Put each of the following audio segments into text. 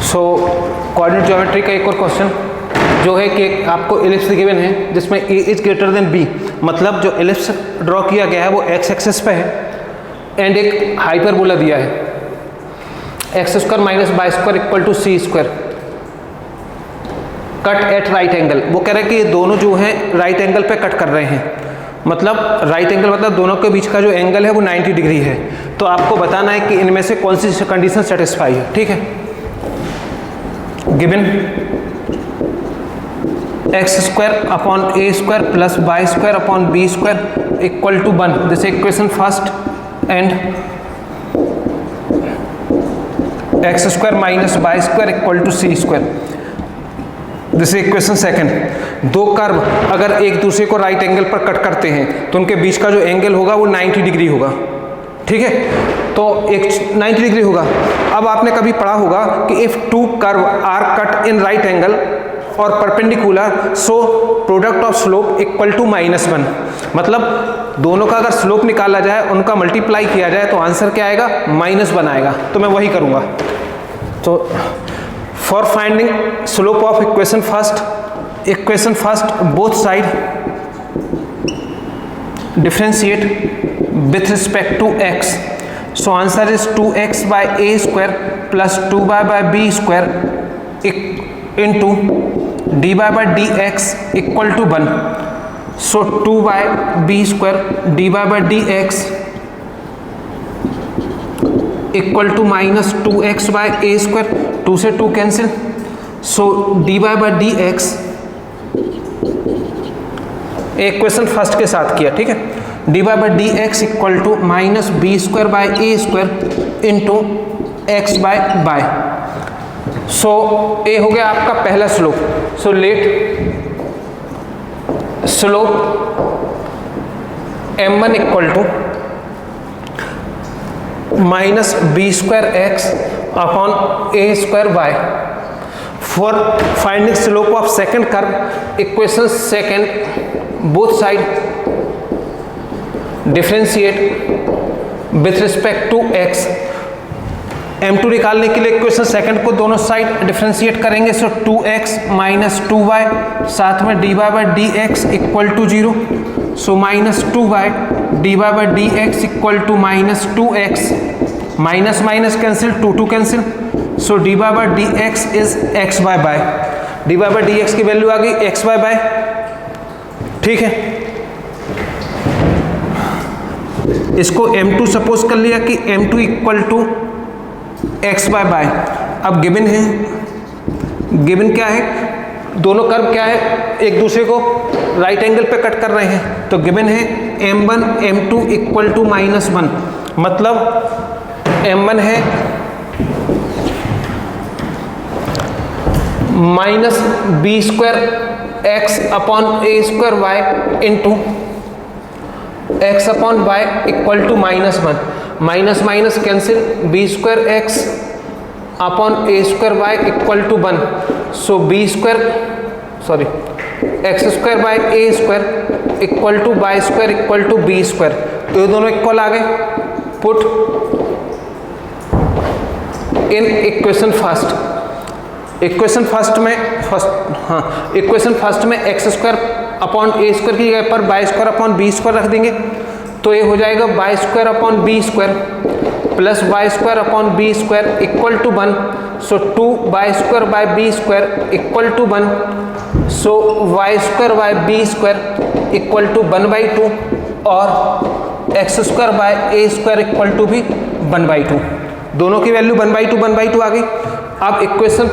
सो coordinate geometry का एक और क्वेश्चन जो है कि आपको एलिप्स गिवन है जिसमें ए इज ग्रेटर देन बी, मतलब जो एलिप्स ड्रॉ किया गया है वो एक्स एक्सिस पे है एंड एक हाइपरबोला दिया है x square minus y square equal to c square cut at right angle. वो कह रहे हैं कि ये दोनों जो हैं राइट एंगल पे कट कर रहे हैं, मतलब राइट एंगल मतलब दोनों के बीच का जो एंगल है वो 90 डिग्री है। तो आपको बताना है कि इनमें से कौन सी कंडीशन सेटिस्फाई है। ठीक है, given x square upon a square plus y square upon b square equal to 1, this equation first, and x square minus y square equal to c square, this equation second. दो curve अगर एक दूसरे को right angle पर cut करते हैं तो उनके बीच का जो एंगल होगा वो 90 डिग्री होगा। ठीक है, तो एक 90 डिग्री होगा। अब आपने कभी पढ़ा होगा कि if two curve are cut in right angle और perpendicular so product of slope equal to -1, मतलब दोनों का अगर स्लोप निकाला जाए उनका मल्टीप्लाई किया जाए तो आंसर क्या आएगा, -1 आएगा। तो मैं वही करूँगा। तो for finding slope of equation first both side differentiate with respect to x, so answer is 2x by a square plus 2y by b square into dy by dx equal to 1, so 2y b square dy by dx equal to minus 2x by a square, 2 से 2 cancel, so d by d x equation first के साथ किया। ठीक है, d by d x equal to minus b square by a square into x by by. सो ए हो गया आपका पहला slope. So let slope m1 equal to minus b square x upon a square y. For finding slope of second curve equation second both side differentiate with respect to x. m2 निकालने के लिए equation second को दोनों side differentiate करेंगे, सो 2x minus 2y साथ में dy by d x equal to 0, so minus 2y dy by d x equal to minus 2x, minus minus cancel, 2 cancel, so dy by d x is x by by. dy by d x की value आ गई x by bye. ठीक है, इसको m2 suppose कर लिया कि m2 equal to x by by. अब गिवन है, गिवन क्या है, दोनों कर्व क्या है, एक दूसरे को राइट एंगल पे कट कर रहे हैं। तो गिवन है m1 m2 इक्वल टू -1, मतलब m1 है minus b square x upon a square y into x upon y equal to -1, minus minus cancel, b square x upon a square y equal to 1, so b square x square by a square equal to y square equal to b square. तो ये दोनों equal आ गए। Put in equation first, equation first में x square upon a square की जगह पर Y square upon b square रख देंगे, तो ये हो जाएगा y square upon b square plus y square upon b square equal to 1, so 2 y square by b square equal to 1, so y square by b square equal to 1/2 और x square by a square equal to भी 1/2। दोनों की value 1/2 आ गई। अब equation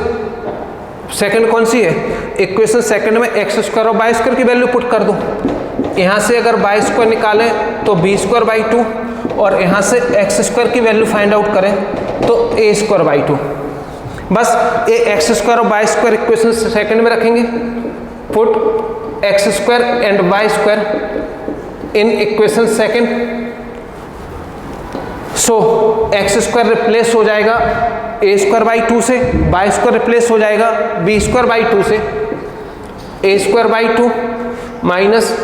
second कौन सी है, equation second में x square और वाई स्क्वायर की वैल्यू पुट कर दो। यहाँ से अगर वाई स्क्वायर निकालें तो बी स्क्वायर बाई 2 और यहाँ से एक्स स्क्वायर की वैल्यू फाइंड आउट करें तो ए स्क्वायर बाई 2। बस ये एक्स स्क्वायर और वाई स्क्वायर इक्वेशन सेकंड में रखेंगे। Put x square and y square in equation second, so x square replace हो जाएगा ए स्क्वायर बाई 2 से, वाई स्क्वायर रिप्लेस हो जाएगा बी स्क्वायर बाई 2 से, a square by 2 minus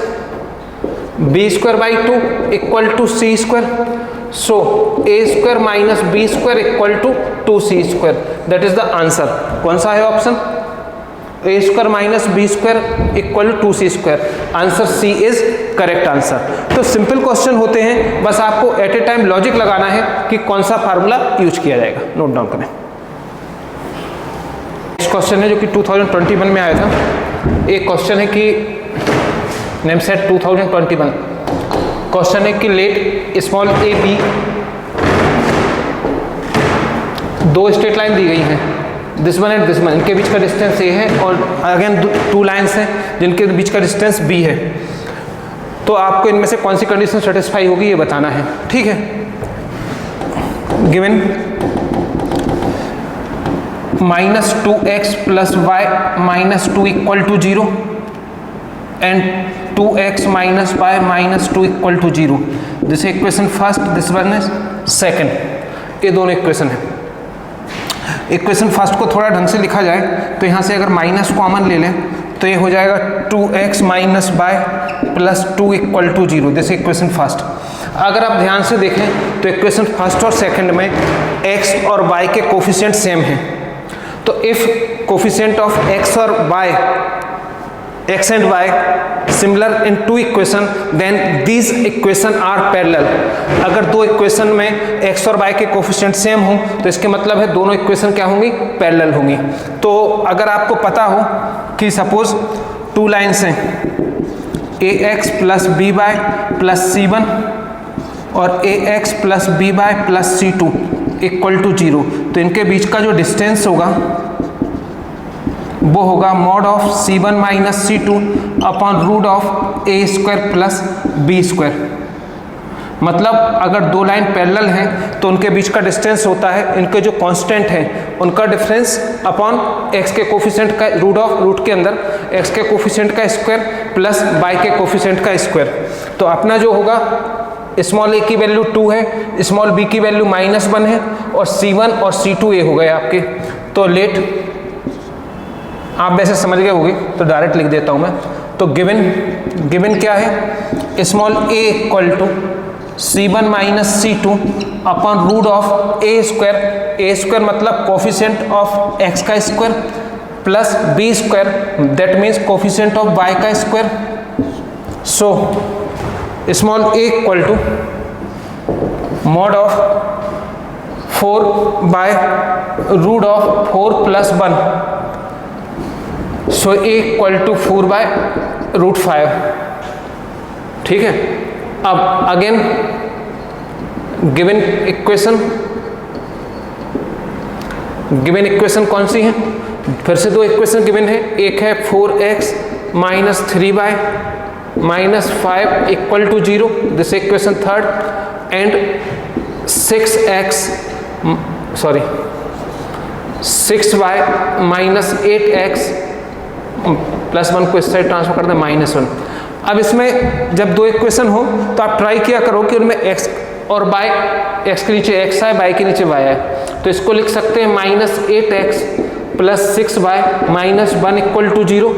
b square by 2 equal to c square, so a square minus b square equal to 2c square, that is the answer. कौन सा है option? A square minus b square equal to 2c square, answer C is correct answer. तो simple question होते हैं, बस आपको eight ए time logic लगाना है कि कौन सा फार्मूला यूज किया जाएगा। नोट डाउन करें। नेक्स्ट क्वेश्चन है जो कि 2021 में आया था। एक क्वेश्चन है कि नेम सेट 2021, क्वेश्चन है कि लेट स्मॉल ए बी, दो स्ट्रेट लाइन दी गई हैं, this one and this one, इनके बीच का डिस्टेंस ए है और अगेन टू लाइन्स हैं जिनके बीच का डिस्टेंस बी है। तो आपको इनमें से कौन सी कंडीशन सेटिस्फाई होगी ये बताना है, ठीक है। Given -2x plus y minus 2 equal to 0 and 2x minus y minus 2 equal to 0, this equation first, this one is second. ये दोनों इक्वेशन है। इक्वेशन फर्स्ट को थोड़ा ढंग से लिखा जाए तो यहाँ से अगर माइनस कॉमन ले लें तो ये हो जाएगा 2x minus by plus 2 equal to 0, this equation first. अगर आप ध्यान से देखें तो इक्वेशन फर्स्ट और सेकंड में x और y के कोफिशिएंट सेम हैं। तो इफ कोफिशिएंट ऑफ x और y, x and y similar in two equation, then these equation are parallel। अगर दो इक्वेशन में x और y के कोफिशिएंट सेम हो तो इसके मतलब है दोनों इक्वेशन क्या होंगी? पैरेलल होंगी। तो अगर आपको पता हो कि सपोज टू लाइन्स हैं ax plus b by plus c1 और ax plus b by plus c2 equal to 0, तो इनके बीच का जो डिस्टेंस होगा वो होगा mod of c1 minus c2 upon root of a square plus b square. मतलब अगर दो लाइन पैरेलल हैं तो उनके बीच का डिस्टेंस होता है, इनके जो कांस्टेंट हैं उनका डिफरेंस अपॉन x के कोफिशिएंट का रूट ऑफ, रूट के अंदर x के कोफिशिएंट का स्क्वायर प्लस y के कोफिशिएंट का स्क्वायर। तो अपना जो होगा स्मॉल a की वैल्यू 2 है, स्मॉल b की वैल्यू -1 है और c1 और c2 ये हो गए आपके। तो लेट, आप वैसे समझ गए होंगे तो डायरेक्ट लिख देता हूं मैं। तो गिवन क्या है? Small a equal to c1 minus c2 upon root of a square मतलब कोफिशिएंट ऑफ x का square plus b square, that means coefficient of y का square. So small a equal to mod of 4 by root of 4 plus 1, so a equal to 4 by root 5, ठीक है। अब again given equation कौन सी है? फिर से दो इक्वेशन गिवन है, एक है 4x minus 3 by minus 5 equal to 0, this equation third, and 6y minus 8x plus 1 को इस साइड ट्रांसफर कर दें -1। अब इसमें जब दो इक्वेशन हो तो आप ट्राई किया करो कि उनमें x और y, x के नीचे x है, y के नीचे y है, तो इसको लिख सकते हैं -8x plus 6y minus 1 equal to 0।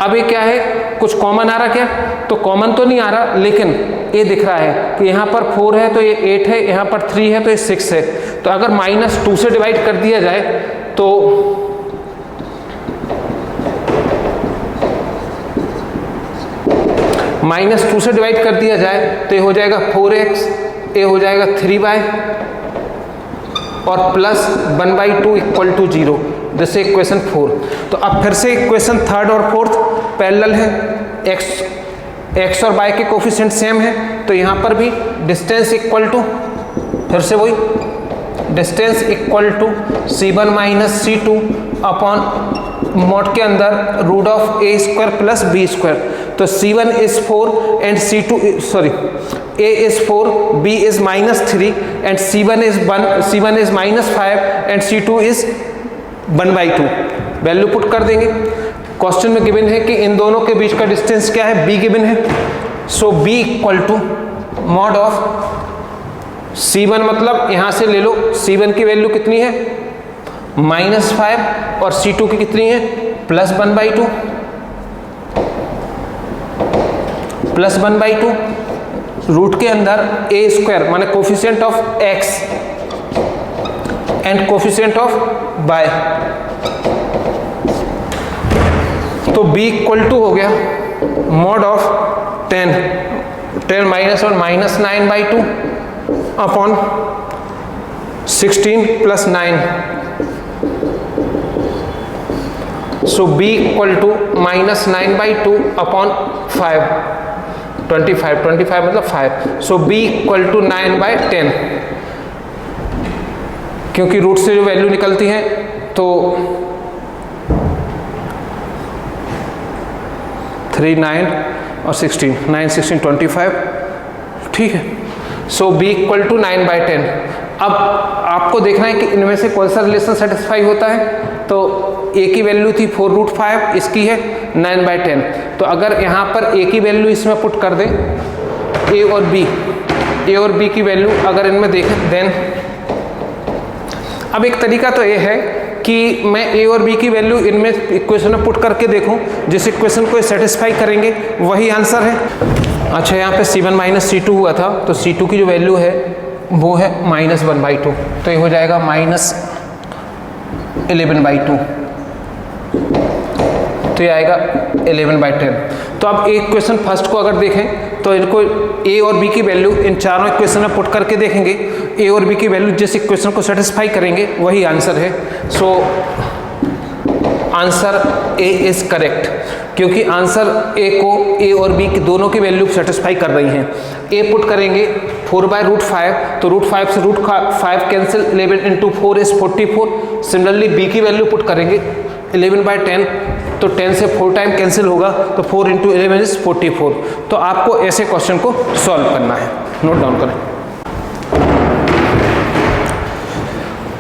अब ये क्या है? कुछ कॉमन आ रहा क्या? तो कॉमन तो नहीं आ रहा, लेकिन ये दिख रहा है कि यहाँ पर 4 है तो ये 8 है, यहाँ पर 3 है तो ये 6 है। तो अगर -2 से डिवाइड कर दिया जाए तो -2 से डिवाइड कर दिया जाए तो ये हो जाएगा 4x, ये हो जाएगा 3y और प्लस 1/2 इक्वल टू 0, जैसे इक्वेशन 4। तो अब फिर से इक्वेशन थर्ड और फोर्थ पैरेलल है, x और y के कोफिशिएंट सेम है, तो यहाँ पर भी डिस्टेंस इक्वल टू, फिर से वही distance equal to c1 minus c2 upon mod के अंदर root of a square plus b square. तो c1 is 4 and c2 sorry a is 4, b is -3 and c1 is -5 and c2 is 1/2। Value put कर देंगे। Question में given है कि इन दोनों के बीच का डिस्टेंस क्या है? b गिवन है। So b equal to mod of c1, मतलब यहां से ले लो, c1 की वैल्यू कितनी है? -5 और c2 की कितनी है? +1/2 रूट के अंदर ए स्क्वायर माने coefficient of x and coefficient of y, तो b इक्वल टू हो गया mod of 10 minus 1 minus 9/2 upon 16 plus 9, so b equal to minus 9/2 upon 5, 25 मतलब 5, सो b इक्वल टू 9/10, क्योंकि रूट से जो वैल्यू निकलती है तो 3, 9 और 16, 9, 16, 25, ठीक है। So b equal to 9/10। अब आपको देखना है कि इनमें से कौन सा रिलेशन सेटिस्फाई होता है, तो a की वैल्यू थी 4√5, इसकी है 9/10, तो अगर यहाँ पर a की वैल्यू इसमें पुट कर दें, a और b की वैल्यू अगर इनमें देखें, देन अब एक तरीका तो ये है कि मैं a और b की वैल्यू इनमें इक्वेशन में पुट करके देखूं, जिस इक्वेशन को सेटिस्फाई करेंगे वही आंसर है। अच्छा, यहाँ पे c1 माइनस c2 हुआ था, तो c2 की जो वैल्यू है वो है -1/2, तो ये हो जाएगा -11/2, तो ये आएगा 11/10। तो अब एक इक्वेशन फर्स्ट को अगर देखें तो इनको a और b की वैल्यू इन चारों इक्वेशन में पुट करके देखेंगे, a और b की वैल्यू जिस इक्वेशन को सेटिस्फाई करेंगे वही आंसर है। So answer a is correct, क्योंकि आंसर a को a और b की दोनों की वैल्यू सेटिस्फाई कर रही हैं। a पुट करेंगे 4/√5, तो √5 से √5 cancel, 11 into 4 is 44। Similarly b की वैल्यू पुट करेंगे 11/10, तो 10 से 4 टाइम कैंसिल होगा, तो 4 इंटू 11 इज 44। तो आपको ऐसे क्वेश्चन को सॉल्व करना है, नोट डाउन करें।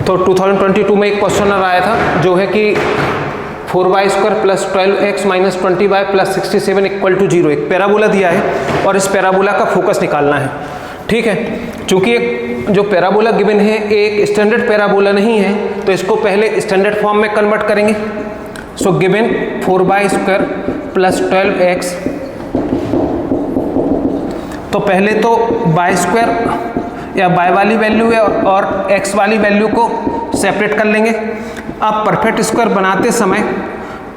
तो 2022 में एक क्वेश्चन आया था जो है कि 4y² plus 12x minus 20y plus 67 equal to 0, एक पैराबोला दिया है और इस पैराबोला का फोकस निकालना है, ठीक है। चूंकि एक जो पैराबोला गिवन है एक स्टैंडर्ड पैराबोला नहीं है, तो इसको पहले स्टैंडर्ड फॉर्म में कन्वर्ट करेंगे। So given 4y² plus 12x, तो पहले तो y² या y वाली वैल्यू है और x वाली वैल्यू को सेपरेट कर लेंगे। अब परफेक्ट स्क्वायर बनाते समय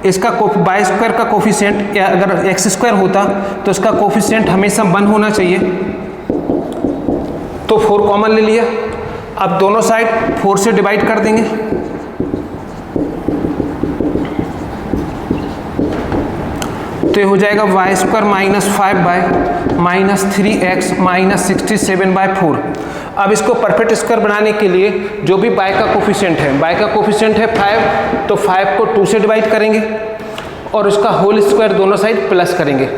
इसका y² का कोफिशिएंट, या अगर x² होता तो इसका कोफिशिएंट हमेशा 1 होना चाहिए, तो 4 कॉमन ले लिया। अब दोनों साइड 4 से डिवाइड कर देंगे, तो ये हो जाएगा y² minus 5y minus 3x minus 67/4। अब इसको परफेक्ट स्क्वायर बनाने के लिए जो भी y का कोफिशिएंट है 5, तो 5 को 2 से डिवाइड करेंगे और उसका होल स्क्वायर दोनों साइड प्लस करेंगे।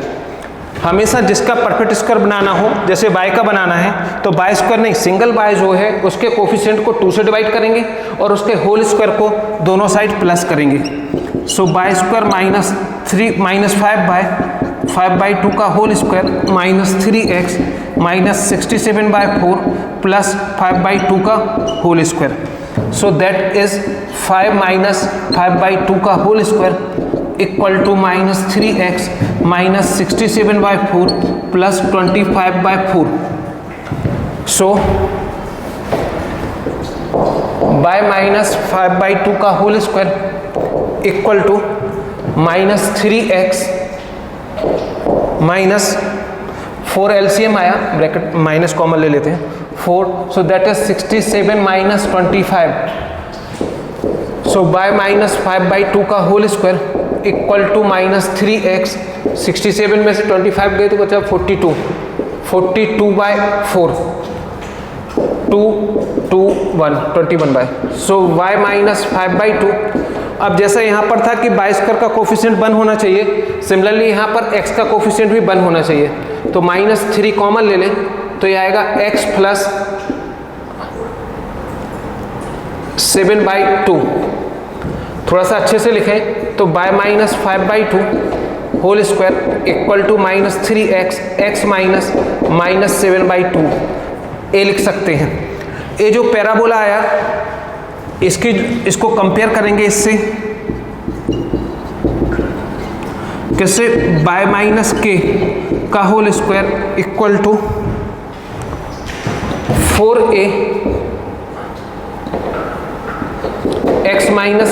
हमेशा जिसका परफेक्ट स्क्वायर बनाना हो, जैसे y का बनाना है तो y² नहीं, सिंगल y जो है उसके कोफिशिएंट को 2 से डिवाइड करेंगे और उसके होल स्क्वायर को दोनों साइड प्लस करेंगे। सो y² माइनस 5/2 का whole square minus 3x minus 67/4 plus 5/2 का whole square. So that is 5 minus 5/2 का whole square equal to minus 3x minus 67/4 plus 25/4। So y minus 5/2 का whole square equal to minus 3x minus 4 LCM आया, bracket minus common ले लेते हैं 4, so that is 67 minus 25। So y minus 5/2 का whole square equal to minus 3x, 67 में से 25 गए तो बचा 42/4, 21/, सो y माइनस 5/2। अब जैसा यहाँ पर था कि y² का कोफिशिएंट 1 होना चाहिए, सिमिलरली यहाँ पर x का कोफिशिएंट भी 1 होना चाहिए, तो -3 कॉमन ले लें, तो ये आएगा x प्लस 7/2। थोड़ा सा अच्छे से लिखें तो y minus 5/2 whole square equal to minus 3x, x minus -7/2, a लिख सकते हैं। ये जो पैराबोला आया इसको कंपेयर करेंगे इससे, किससे, y माइनस k का whole square equal to 4a x minus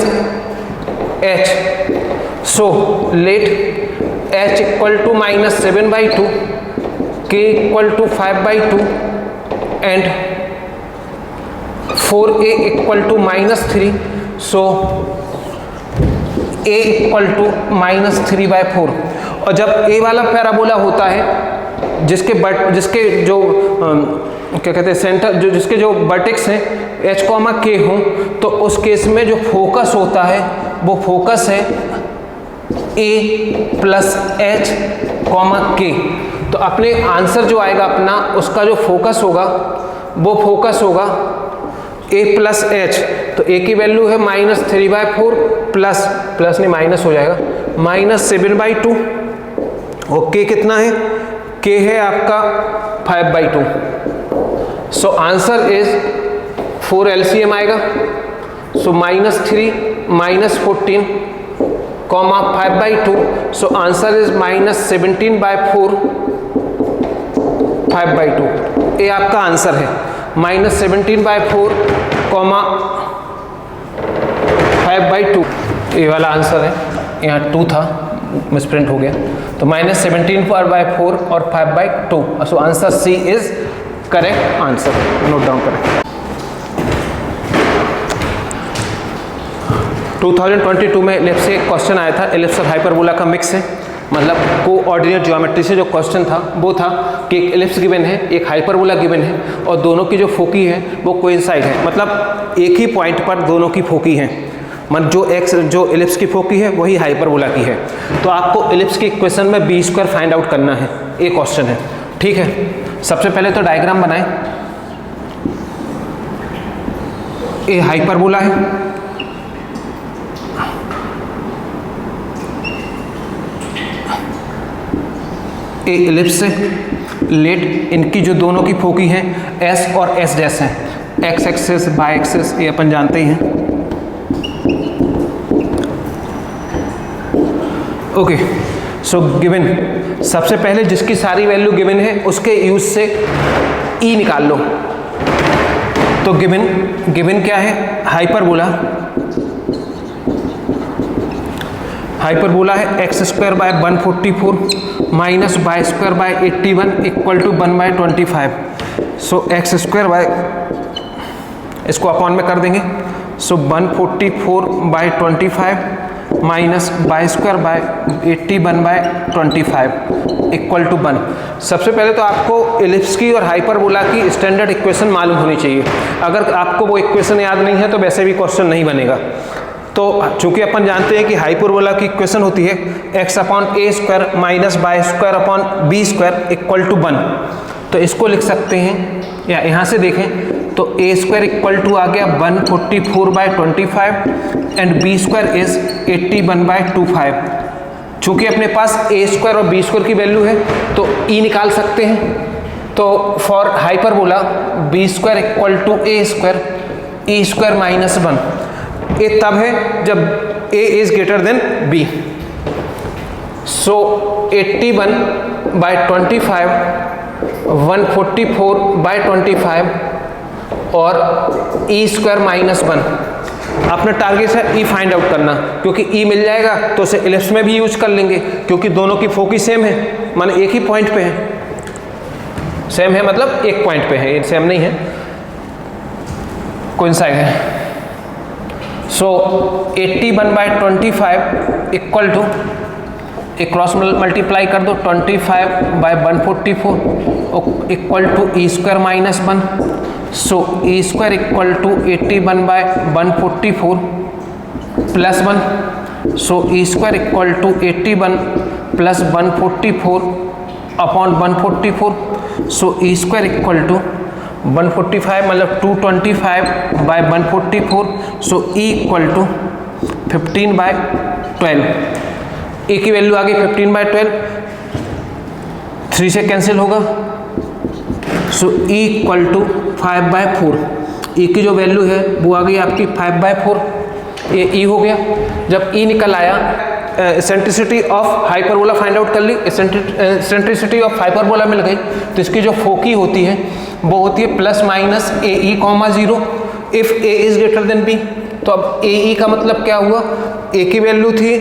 h. So let h equal to minus 7/2, k equal to 5/2 and 4a equal to minus 3. So a equal to minus 3/4. और जब a वाला parabola होता है जिसके जो क्या कहते हैं सेंटर जिसके जो वर्टेक्स हैं h, k हों, तो उस केस में जो फोकस होता है वो फोकस है a प्लस h, k. तो अपने आंसर जो आएगा अपना उसका जो फोकस होगा वो फोकस होगा a प्लस एच. तो a की वैल्यू है माइनस 3/4 प्लस नहीं माइनस हो जाएगा माइनस 7/2 और k कितना है, k है आपका 5/2. सो आंसर इज 4 LCM आएगा. So minus 3 minus 14 comma 5/2. So answer is minus 17/4 5/2. ये आपका आंसर है माइनस 17/4 कॉमा 5/2. ये वाला आंसर है, यहाँ 2 था मिसप्रिंट हो गया. तो माइनस 17/4 और 5/2. So answer C is correct answer. Note down करें. 2022 में एलिप्स से एक क्वेश्चन आया था. एलिप्स और हाइपरबोला का मिक्स है, मतलब कोऑर्डिनेट ज्योमेट्री से जो क्वेश्चन था वो था कि एक एलिप्स गिवन है, एक हाइपरबोला गिवन है और दोनों की जो फोकी है वो कोइंसाइड है. मतलब एक ही पॉइंट पर दोनों की फोकी हैं. मतलब जो एलिप्स की फोकी है वही हाइपरबोला की है. तो आपको एलिप्स के इक्वेशन में बी स्क्वायर फाइंड आउट करना है. ये क्वेश्चन है, ठीक है. सबसे पहले तो डायग्राम बनाएं. ये हाइपरबोला है, ए एलिप्स है. लेट इनकी जो दोनों की फोकी हैं एस और एस डैश हैं. एक्स एक्सेस बाय एक्सेस ये अपन जानते ही हैं. ओके. सो गिवन सबसे पहले जिसकी सारी वैल्यू गिवन है उसके यूज से ई निकाल लो. तो गिवन क्या है, हाइपरबोला है x square by 144 minus by square by 81 equal to 1/25. So x square by इसको अपॉन में कर देंगे. So 144/25 minus by square by 81/25 equal to 1. सबसे पहले तो आपको एलिप्स की और हाइपरबोला की स्टैंडर्ड इक्वेशन मालूम होनी चाहिए. अगर आपको वो इक्वेशन याद नहीं है तो वैसे भी क्वेश्चन नहीं बनेगा. तो चूंकि अपन जानते हैं कि हाइपरबोला की इक्वेशन होती है x अपॉन a square minus by square upon b square equal to 1. तो इसको लिख सकते हैं, या यहाँ से देखें तो a स्क्वायर इक्वल टू आ गया 144/25 एंड b स्क्वायर इज 81/25. चूंकि अपने पास a स्क्वायर और b स्क्वायर की वैल्यू है तो e निकाल सकते हैं. तो for hyperbola b square equal to a square e square minus 1. ये तब है जब a is greater than b. So 81/25 144/25 और e स्क्वायर माइनस 1. अपना टारगेट है e फाइंड आउट करना, क्योंकि e मिल जाएगा तो उसे एलिप्स में भी यूज कर लेंगे क्योंकि दोनों की फोकी सेम है, माने एक ही पॉइंट पे है. सेम है मतलब एक पॉइंट पे है, ये सेम नहीं है, कोइंसाइड है. सो 81/25 इक्वल टू एक क्रॉस मल्टीप्लाई कर दो 25/144 equal to e square minus 1. So e square equal to 81/144 plus 1. So e square equal to 81 plus 144 upon 144. So e square equal to 145 मतलब 225/144. सो ई इक्वल टू 15/12. ए की value आ गई 15/12, 3 से cancel होगा. सो E equal to 5/4. ई की जो value है वो आ गई आपकी 5/4. ये ई हो गया. जब ई निकल आया eccentricity of hyperbola find out कर ली. एसेंट्रिसिटी ऑफ हाइपरबोला मिल गई तो इसकी जो फोकी होती है वो होती है plus minus a e comma 0 if a is greater than b. तो अब ए ई का मतलब क्या हुआ, ए की वैल्यू थी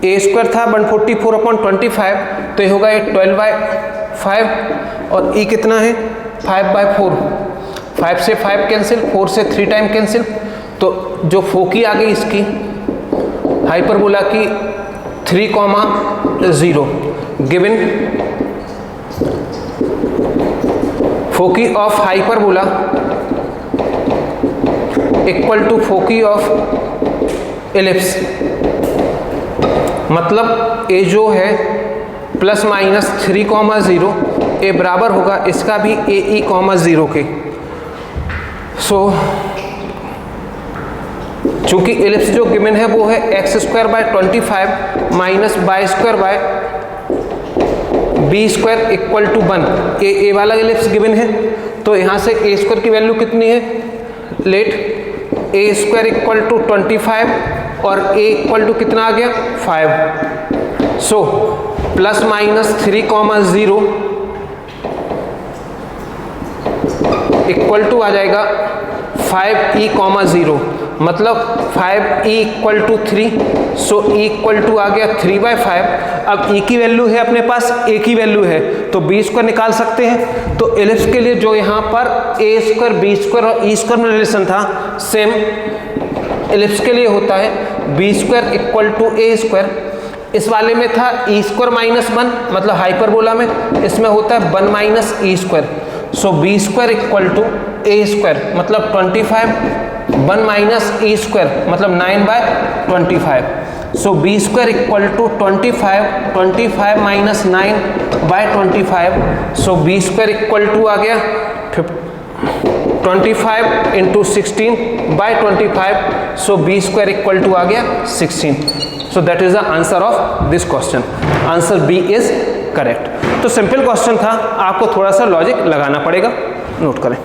ए स्क्वायर था 144/25, तो ये होगा 12/5 और ई कितना है 5/4। 5 से 5 कैंसिल, 4 से 3 टाइम कैंसिल, तो जो फोकी आ गई इसकी हाइपरबोला की 3,0 given foci of hyperbola equal to foci of ellipse. मतलब ए जो है प्लस माइनस 3,0 ए बराबर होगा इसका भी ए ई कॉमा 0 के। सो चूंकि एलिप्स जो गिवन है वो है x²/25 minus y² b² equal to 1। ए वाला एलिप्स गिवन है, तो यहाँ से ए स्क्वायर की वैल्यू कितनी है, लेट a² इक्वल टू 25 और a इक्वल टू कितना आ गया 5। So plus minus 3,0 equal to आ जाएगा 5e,0 मतलब 5e equal to 3। So e equal to आ गया 3/5। अब e की वैल्यू है अपने पास, a की वैल्यू है, तो b² निकाल सकते हैं। तो एलिप्स के लिए जो यहाँ पर a² b² और e² में रिलेशन था, सेम एलिप्स के लिए होता है b² इक्वल टू a²। इस वाले में था e² -1, मतलब हाइपरबोला में, इसमें होता है 1 minus e²। So b² equal to a², मतलब 25, 1 माइनस e² मतलब 9/25। So b² equal to 25 minus 9/25। So b² equal to आ गया 25 into 16/25। So b² equal to आ गया 16। So that is the answer of this question. Answer b is correct. तो simple question था, आपको थोड़ा सा लॉजिक लगाना पड़ेगा, नोट करें।